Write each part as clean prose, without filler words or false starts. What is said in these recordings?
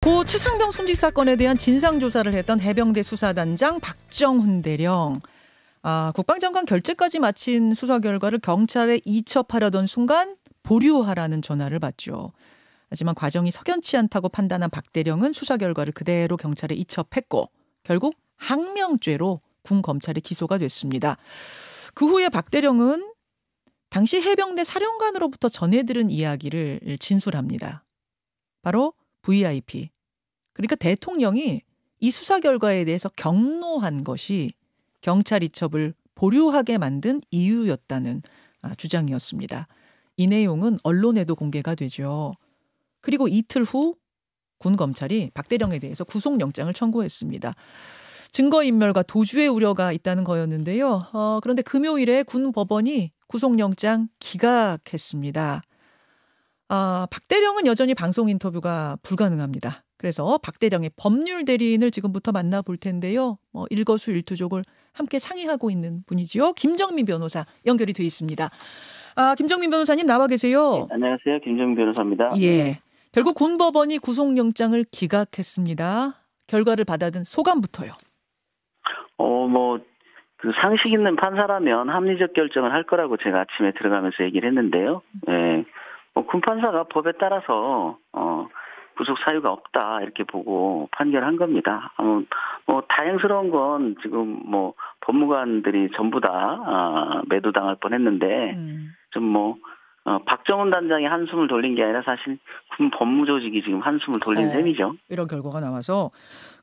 고 최상병 순직 사건에 대한 진상조사를 했던 해병대 수사단장 박정훈 대령. 국방장관 결재까지 마친 수사 결과를 경찰에 이첩하려던 순간 보류하라는 전화를 받죠. 하지만 과정이 석연치 않다고 판단한 박 대령은 수사 결과를 그대로 경찰에 이첩했고 결국 항명죄로 군 검찰에 기소가 됐습니다. 그 후에 박 대령은 당시 해병대 사령관으로부터 전해들은 이야기를 진술합니다. 바로 VIP. 그러니까 대통령이 이 수사 결과에 대해서 경로한 것이 경찰 이첩을 보류하게 만든 이유였다는 주장이었습니다. 이 내용은 언론에도 공개가 되죠. 그리고 이틀 후 군 검찰이 박 대령에 대해서 구속영장을 청구했습니다. 증거인멸과 도주의 우려가 있다는 거였는데요. 그런데 금요일에 군 법원이 구속영장 기각했습니다. 박 대령은 여전히 방송 인터뷰가 불가능합니다. 그래서 박 대령의 법률 대리인을 지금부터 만나볼 텐데요. 일거수일투족을 함께 상의하고 있는 분이지요. 김정민 변호사 연결이 돼 있습니다. 김정민 변호사님 나와 계세요. 네, 안녕하세요. 김정민 변호사입니다. 예. 결국 군 법원이 구속영장을 기각했습니다. 결과를 받아든 소감부터요. 그 상식 있는 판사라면 합리적 결정을 할 거라고 제가 아침에 들어가면서 얘기를 했는데요. 예. 군 판사가 법에 따라서 구속 사유가 없다 이렇게 보고 판결한 겁니다. 다행스러운 건 지금 법무관들이 전부 다 매도당할 뻔했는데 박정훈 단장이 한숨을 돌린 게 아니라 사실 군 법무조직이 지금 한숨을 돌린 셈이죠. 이런 결과가 나와서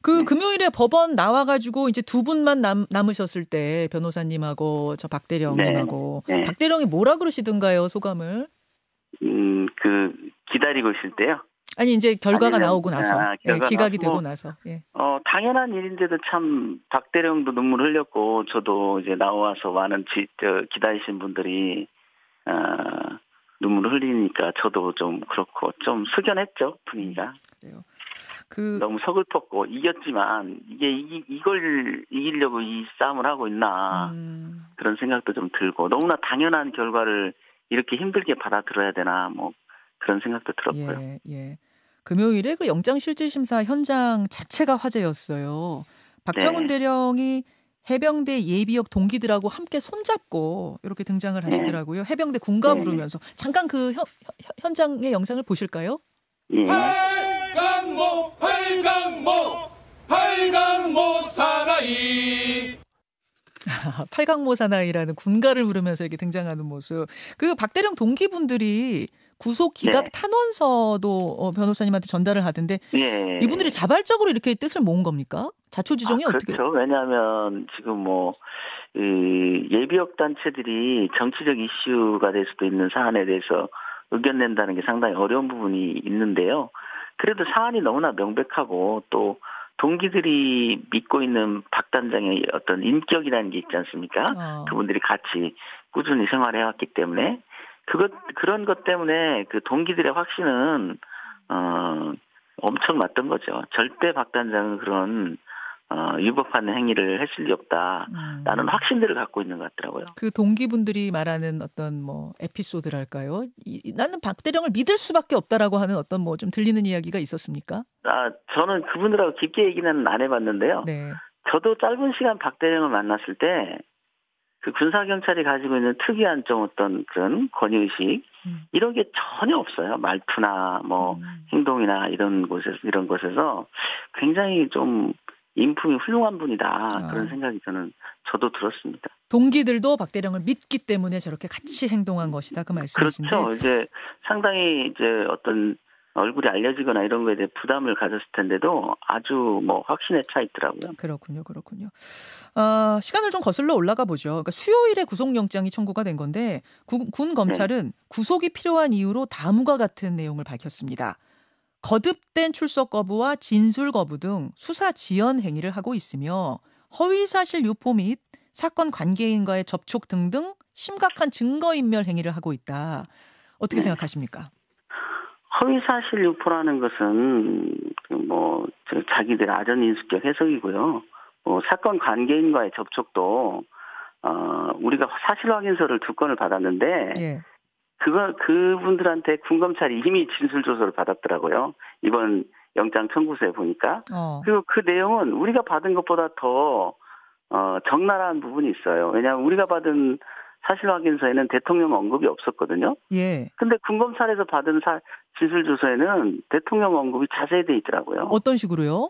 금요일에 법원 나와가지고 이제 두 분만 남으셨을 때 변호사님하고 저 박 대령님하고 박 대령이 뭐라 그러시던가요, 소감을? 기다리고 있을 때요. 아니 이제 결과가 나오고 나서 기각이 되고 나서. 예. 당연한 일인데도 참 박 대령도 눈물 흘렸고 저도 이제 나와서 많은 기다리신 분들이 눈물을 흘리니까 저도 좀 그렇고 좀 숙연했죠, 분위기가. 그래요. 너무 서글펐고 이겼지만 이걸 이기려고 이 싸움을 하고 있나 그런 생각도 좀 들고 너무나 당연한 결과를 이렇게 힘들게 받아들여야 되나 그런 생각도 들었고요. 예. 금요일에 그 영장실질심사 현장 자체가 화제였어요. 박정훈 대령이 해병대 예비역 동기들하고 함께 손잡고 이렇게 등장을 하시더라고요. 해병대 군가 부르면서. 잠깐 그 현장의 영상을 보실까요? 예. 팔강모 사나이. 팔강모 사나이라는 군가를 부르면서 이렇게 등장하는 모습. 그 박 대령 동기분들이 구속 기각 탄원서도 변호사님한테 전달을 하던데 이분들이 자발적으로 이렇게 뜻을 모은 겁니까? 자초지종이 어떻게? 그렇죠. 왜냐하면 지금 예비역 단체들이 정치적 이슈가 될 수도 있는 사안에 대해서 의견 낸다는 게 상당히 어려운 부분이 있는데요. 그래도 사안이 너무나 명백하고 또 동기들이 믿고 있는 박 단장의 어떤 인격이라는 게 있지 않습니까? 그분들이 같이 꾸준히 생활해왔기 때문에 그런 것 때문에 그 동기들의 확신은 엄청 맞던 거죠. 절대 박 단장은 그런 위법한 행위를 했을 리 없다라는 확신들을 갖고 있는 것 같더라고요. 그 동기분들이 말하는 어떤 에피소드랄까요? 나는 박 대령을 믿을 수밖에 없다라고 하는 어떤 좀 들리는 이야기가 있었습니까? 저는 그분들하고 깊게 얘기는 안 해봤는데요. 네. 저도 짧은 시간 박 대령을 만났을 때 그 군사경찰이 가지고 있는 특이한 좀 어떤 그런 권위의식 이런 게 전혀 없어요. 말투나 행동이나 이런 것에서 굉장히 좀 인품이 훌륭한 분이다. 그런 생각이 저도 들었습니다. 동기들도 박 대령을 믿기 때문에 저렇게 같이 행동한 것이다. 그 말씀이신데. 그렇죠. 이제 상당히 어떤 얼굴이 알려지거나 이런 거에 대해 부담을 가졌을 텐데도 아주 확신에 차 있더라고요. 그렇군요. 시간을 좀 거슬러 올라가 보죠. 그러니까 수요일에 구속영장이 청구가 된 건데 군 검찰은 구속이 필요한 이유로 다음과 같은 내용을 밝혔습니다. 거듭된 출석 거부와 진술 거부 등 수사 지연 행위를 하고 있으며 허위사실 유포 및 사건 관계인과의 접촉 등등 심각한 증거인멸 행위를 하고 있다. 어떻게 생각하십니까? 허위사실 유포라는 것은 자기들의 아전인수격 해석이고요. 사건 관계인과의 접촉도 우리가 사실 확인서를 2건을 받았는데 그분들한테 군검찰이 이미 진술조서를 받았더라고요. 이번 영장 청구서에 보니까. 어. 그리고 그 내용은 우리가 받은 것보다 더 적나라한 부분이 있어요. 왜냐하면 우리가 받은 사실 확인서에는 대통령 언급이 없었거든요. 예. 근데 군검찰에서 받은 진술조서에는 대통령 언급이 자세히 돼 있더라고요. 어떤 식으로요?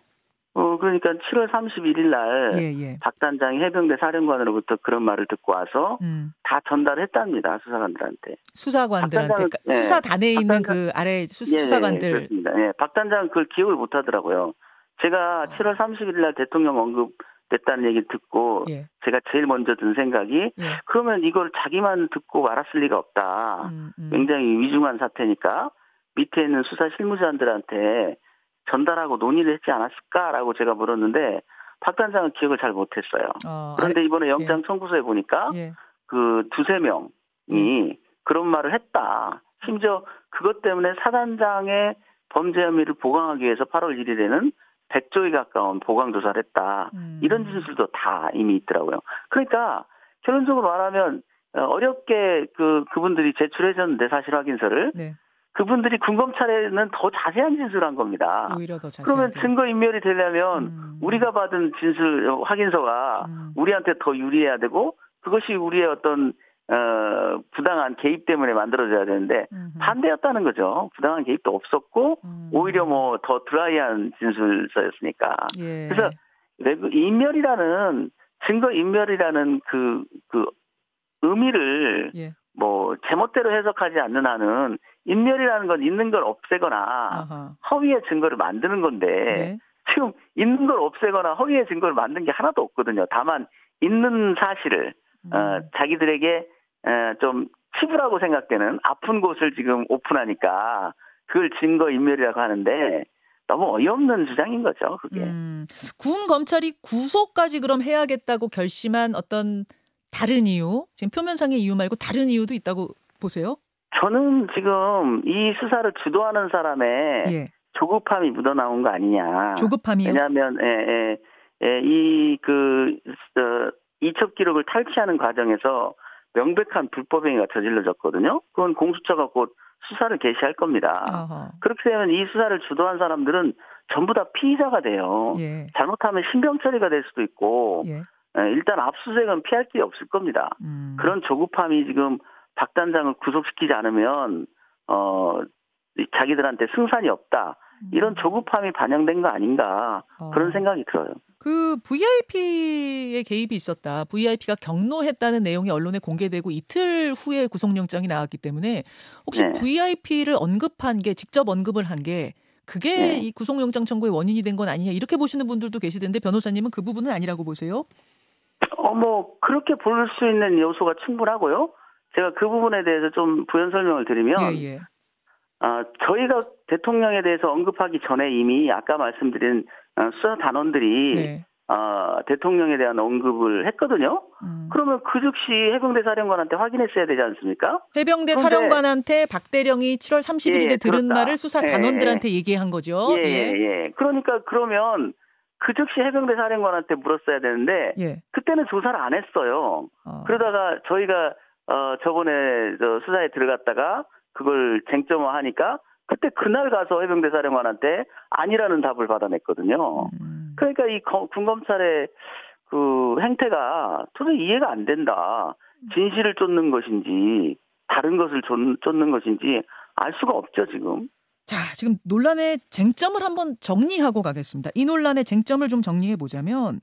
그러니까 7월 31일 날 예. 박 단장이 해병대 사령관으로부터 그런 말을 듣고 와서 다 전달했답니다. 수사관들한테. 수사관들한테. 네. 수사단에 있는 단장, 그 아래 수사관들. 그렇습니다. 예, 박 단장은 그걸 기억을 못 하더라고요. 제가 7월 31일 날 대통령 언급됐다는 얘기를 듣고 제가 제일 먼저 든 생각이 그러면 이걸 자기만 듣고 말았을 리가 없다. 굉장히 위중한 사태니까 밑에 있는 수사 실무자들한테 전달하고 논의를 했지 않았을까라고 제가 물었는데 박 단장은 기억을 잘 못했어요. 그런데 이번에 영장 청구서에 보니까 그 두세 명이 그런 말을 했다. 심지어 그것 때문에 사단장의 범죄 혐의를 보강하기 위해서 8월 1일에는 100조에 가까운 보강조사를 했다. 이런 진술도 다 이미 있더라고요. 그러니까 결론적으로 말하면 어렵게 그분들이 제출해줬는데 사실 확인서를 그분들이 군검찰에는 더 자세한 진술을 한 겁니다. 오히려 더 자세하게. 그러면 증거인멸이 되려면 우리가 받은 진술 확인서가 우리한테 더 유리해야 되고 그것이 우리의 어떤 부당한 개입 때문에 만들어져야 되는데 반대였다는 거죠. 부당한 개입도 없었고 오히려 뭐 더 드라이한 진술서였으니까. 그래서 인멸이라는 증거인멸이라는 그 의미를 뭐 제멋대로 해석하지 않는 한은 인멸이라는 건 있는 걸 없애거나 허위의 증거를 만드는 건데 지금 있는 걸 없애거나 허위의 증거를 만든 게 하나도 없거든요. 다만 있는 사실을 자기들에게 좀 치부라고 생각되는 아픈 곳을 지금 오픈하니까 그걸 증거인멸이라고 하는데 너무 어이없는 주장인 거죠. 그게. 군 검찰이 구속까지 그럼 해야겠다고 결심한 어떤 다른 이유, 지금 표면상의 이유 말고 다른 이유도 있다고 보세요? 저는 지금 이 수사를 주도하는 사람의 조급함이 묻어나온 거 아니냐. 조급함이요? 왜냐하면 이첩 기록을 탈취하는 과정에서 명백한 불법 행위가 저질러졌거든요. 그건 공수처가 곧 수사를 개시할 겁니다. 그렇게 되면 이 수사를 주도한 사람들은 전부 다 피의자가 돼요. 잘못하면 신병 처리가 될 수도 있고 일단 압수수색은 피할 길이 없을 겁니다. 그런 조급함이 지금 박 단장을 구속시키지 않으면 자기들한테 승산이 없다. 이런 조급함이 반영된 거 아닌가 그런 생각이 들어요. 그 VIP의 개입이 있었다. VIP가 경로했다는 내용이 언론에 공개되고 이틀 후에 구속영장이 나왔기 때문에 혹시 VIP를 언급한 게 직접 언급을 한 게 그게 이 구속영장 청구의 원인이 된 건 아니냐 이렇게 보시는 분들도 계시던데 변호사님은 그 부분은 아니라고 보세요? 뭐 그렇게 볼 수 있는 요소가 충분하고요. 제가 그 부분에 대해서 좀 부연 설명을 드리면 저희가 대통령에 대해서 언급하기 전에 이미 아까 말씀드린 수사 단원들이 대통령에 대한 언급을 했거든요. 그러면 그 즉시 해병대 사령관한테 확인했어야 되지 않습니까? 해병대 사령관한테 박대령이 7월 31일에 들은 말을 수사 단원들한테 얘기한 거죠. 그러니까 그러면 그 즉시 해병대 사령관한테 물었어야 되는데 그때는 조사를 안 했어요. 그러다가 저희가 저번에 수사에 들어갔다가 그걸 쟁점화하니까 그때 그날 가서 해병대 사령관한테 아니라는 답을 받아냈거든요. 그러니까 이 군검찰의 그 행태가 도저히 이해가 안 된다. 진실을 쫓는 것인지 다른 것을 쫓는 것인지 알 수가 없죠 지금. 자, 지금 논란의 쟁점을 한번 정리하고 가겠습니다. 이 논란의 쟁점을 좀 정리해 보자면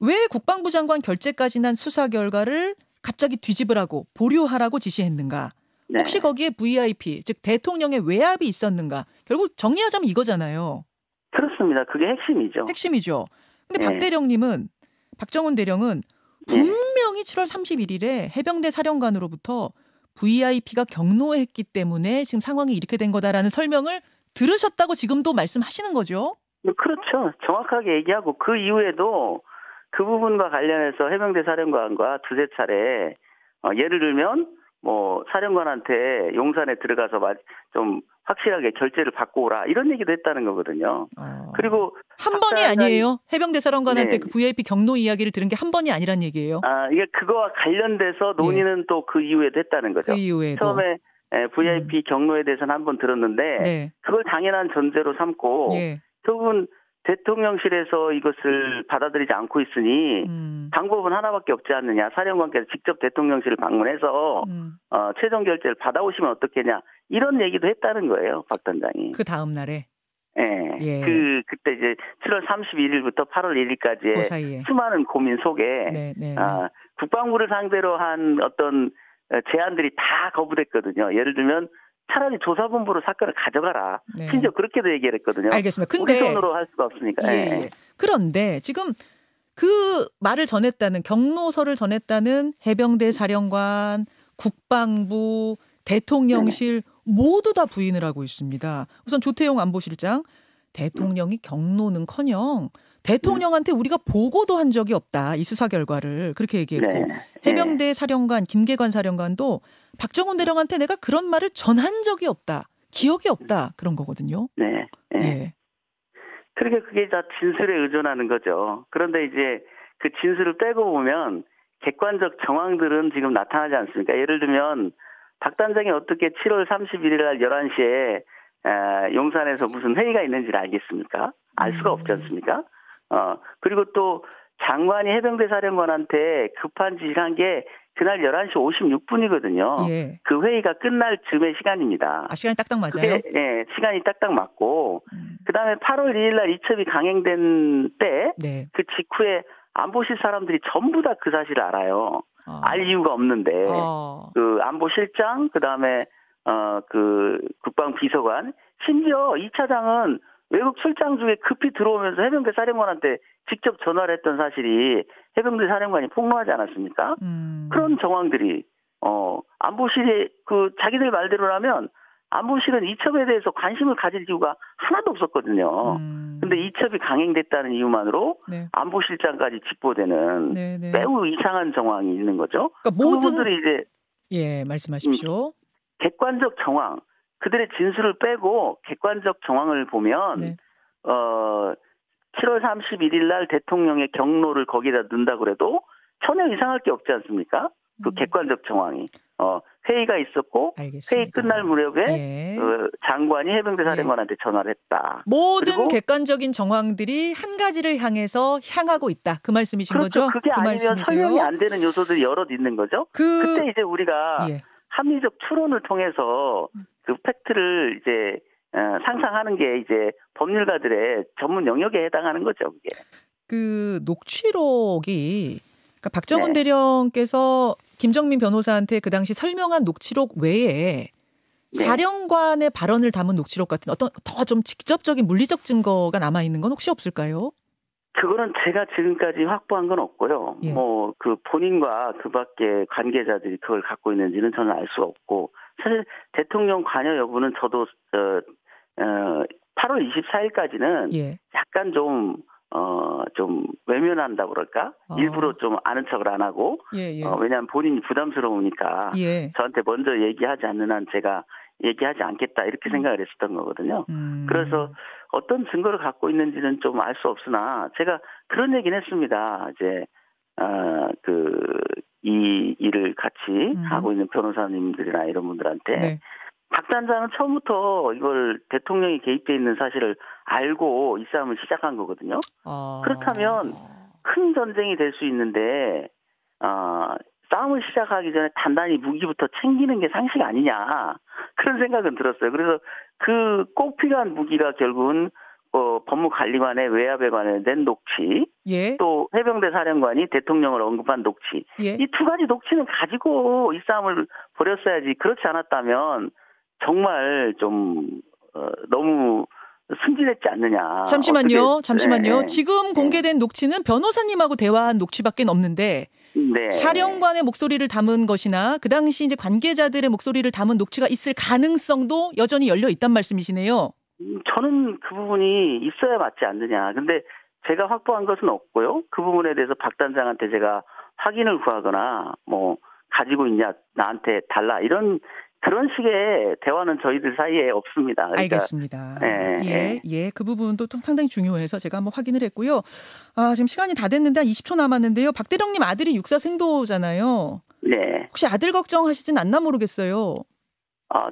왜 국방부 장관 결재까지 난 수사 결과를 갑자기 뒤집으라고 보류하라고 지시했는가? 혹시 거기에 VIP, 즉 대통령의 외압이 있었는가? 결국 정리하자면 이거잖아요. 그렇습니다. 그게 핵심이죠. 핵심이죠. 근데 박 대령님은, 박정훈 대령은 분명히 7월 31일에 해병대 사령관으로부터 VIP가 경로했기 때문에 지금 상황이 이렇게 된 거다라는 설명을 들으셨다고 지금도 말씀하시는 거죠? 그렇죠. 정확하게 얘기하고 그 이후에도 그 부분과 관련해서 해병대 사령관과 두세 차례 예를 들면 뭐 사령관한테 용산에 들어가서 좀 확실하게 결재를 받고 오라 이런 얘기도 했다는 거거든요. 그리고 한 번이 아니에요. 해병대 사령관한테 그 VIP 경로 이야기를 들은 게 한 번이 아니란 얘기예요. 이게 그거와 관련돼서 논의는 또 그 이후에도 했다는 거죠. 그 이후에도. 처음에 VIP 경로에 대해서는 한 번 들었는데 그걸 당연한 전제로 삼고 결국은 대통령실에서 이것을 받아들이지 않고 있으니 방법은 하나밖에 없지 않느냐. 사령관께서 직접 대통령실을 방문해서 최종 결재를 받아오시면 어떻겠냐. 이런 얘기도 했다는 거예요. 박 단장이. 그 다음 날에. 네. 예. 그때 이제 7월 31일부터 8월 1일까지의 그 사이에. 수많은 고민 속에 네. 국방부를 상대로 한 어떤 제안들이 다 거부됐거든요. 예를 들면 차라리 조사본부로 사건을 가져가라. 네. 심지어 그렇게도 얘기를 했거든요. 알겠습니다. 근데 우리 손으로 할 수가 없으니까. 예. 그런데 지금 그 말을 전했다는 경로서를 전했다는 해병대 사령관, 국방부, 대통령실 모두 다 부인을 하고 있습니다. 우선 조태용 안보실장 대통령이 경로는커녕 대통령한테 우리가 보고도 한 적이 없다. 이 수사 결과를 그렇게 얘기했고 해병대 사령관 김계관 사령관도 박정훈 대령한테 내가 그런 말을 전한 적이 없다. 기억이 없다. 그런 거거든요. 네. 예. 그러니까 그게 다 진술에 의존하는 거죠. 그런데 이제 그 진술을 빼고 보면 객관적 정황들은 지금 나타나지 않습니까? 예를 들면 박 단장이 어떻게 7월 31일 날 11시에 용산에서 무슨 회의가 있는지를 알겠습니까? 알 수가 없지 않습니까? 그리고 또 장관이 해병대 사령관한테 급한 지시를 한 게 그날 11시 56분이거든요. 예. 그 회의가 끝날 즈음의 시간입니다. 시간이 딱딱 맞아요? 그게, 시간이 딱딱 맞고 그다음에 8월 2일 날 이첩이 강행된 때 그 직후에 안보실 사람들이 전부 다 그 사실을 알아요. 알 이유가 없는데 그 안보실장 그다음에 그 국방비서관 심지어 이 차장은 외국 출장 중에 급히 들어오면서 해병대 사령관한테 직접 전화를 했던 사실이 해병대 사령관이 폭로하지 않았습니까? 그런 정황들이 안보실이 그 자기들 말대로라면 안보실은 이첩에 대해서 관심을 가질 이유가 하나도 없었거든요. 근데 이첩이 강행됐다는 이유만으로 안보실장까지 집보되는 매우 이상한 정황이 있는 거죠. 그러니까 모든 분들이 이제 말씀하십시오. 객관적 정황, 그들의 진술을 빼고 객관적 정황을 보면 7월 31일 날 대통령의 경로를 거기다 넣는다 그래도 전혀 이상할 게 없지 않습니까? 그 객관적 정황이. 회의가 있었고 알겠습니다. 회의 끝날 무렵에 장관이 해병대 사령관한테 전화를 했다. 모든 객관적인 정황들이 한 가지를 향하고 있다. 그 말씀이신 그렇죠. 거죠? 그게 그 아니면 말씀이세요? 설명이 안 되는 요소들이 여럿 있는 거죠. 그때 이제 우리가 합리적 추론을 통해서 그 팩트를 이제 상상하는 게 이제 법률가들의 전문 영역에 해당하는 거죠. 그게. 그 녹취록이 그러니까 박정훈 대령께서 김정민 변호사한테 그 당시 설명한 녹취록 외에 사령관의 발언을 담은 녹취록 같은 어떤 더 좀 직접적인 물리적 증거가 남아 있는 건 혹시 없을까요? 그거는 제가 지금까지 확보한 건 없고요. 뭐 그 본인과 그 밖에 관계자들이 그걸 갖고 있는지는 저는 알 수가 없고 사실 대통령 관여 여부는 저도 8월 24일까지는 약간 좀 외면한다고 그럴까? 일부러 좀 아는 척을 안 하고 왜냐하면 본인이 부담스러우니까 저한테 먼저 얘기하지 않는 한 제가 얘기하지 않겠다 이렇게 생각을 했었던 거거든요. 그래서 어떤 증거를 갖고 있는지는 좀 알 수 없으나 제가 그런 얘기는 했습니다. 이제 이 일을 같이 하고 있는 변호사님들이나 이런 분들한테 박 단장은 처음부터 이걸 대통령이 개입돼 있는 사실을 알고 이 싸움을 시작한 거거든요. 그렇다면 큰 전쟁이 될 수 있는데 싸움을 시작하기 전에 단단히 무기부터 챙기는 게 상식 아니냐 그런 생각은 들었어요. 그래서 그 꼭 필요한 무기가 결국은 법무관리관의 외압에 관련된 녹취, 또 해병대 사령관이 대통령을 언급한 녹취, 이 두 가지 녹취는 가지고 이 싸움을 벌였어야지. 그렇지 않았다면 정말 좀 너무 승진했지 않느냐. 잠시만요. 지금 공개된 녹취는 변호사님하고 대화한 녹취밖에 없는데 사령관의 목소리를 담은 것이나 그 당시 이제 관계자들의 목소리를 담은 녹취가 있을 가능성도 여전히 열려 있단 말씀이시네요. 저는 그 부분이 있어야 맞지 않느냐. 근데 제가 확보한 것은 없고요. 그 부분에 대해서 박 단장한테 제가 확인을 구하거나 뭐 가지고 있냐 나한테 달라 이런 그런 식의 대화는 저희들 사이에 없습니다. 그러니까, 알겠습니다. 그 부분도 또 상당히 중요해서 제가 한번 확인을 했고요. 지금 시간이 다 됐는데 한 20초 남았는데요. 박 대령님 아들이 육사 생도잖아요. 혹시 아들 걱정하시진 않나 모르겠어요.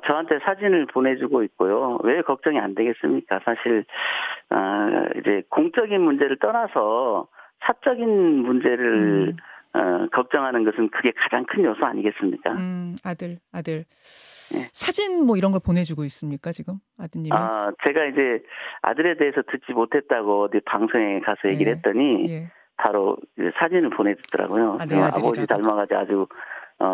저한테 사진을 보내주고 있고요. 왜 걱정이 안 되겠습니까? 사실 이제 공적인 문제를 떠나서 사적인 문제를 걱정하는 것은 그게 가장 큰 요소 아니겠습니까? 아들. 예. 사진 뭐 이런 걸 보내주고 있습니까 지금 아드님이? 제가 이제 아들에 대해서 듣지 못했다고 어디 방송에 가서 얘기를 예. 했더니 예. 바로 이제 사진을 보내줬더라고요. 내 아들이라고. 아버지 닮아가지고 아주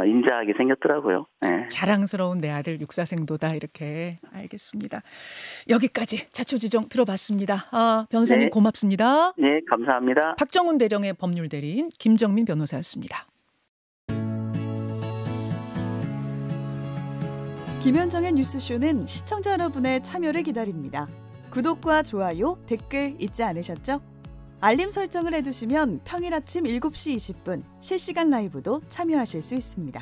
인자하게 생겼더라고요. 네. 자랑스러운 내 아들 육사생도다 이렇게. 알겠습니다. 여기까지 자초지종 들어봤습니다. 변호사님 네. 고맙습니다. 네, 감사합니다. 박정훈 대령의 법률 대리인 김정민 변호사였습니다. 김현정의 뉴스쇼는 시청자 여러분의 참여를 기다립니다. 구독과 좋아요, 댓글 잊지 않으셨죠? 알림 설정을 해두시면 평일 아침 7시 20분 실시간 라이브도 참여하실 수 있습니다.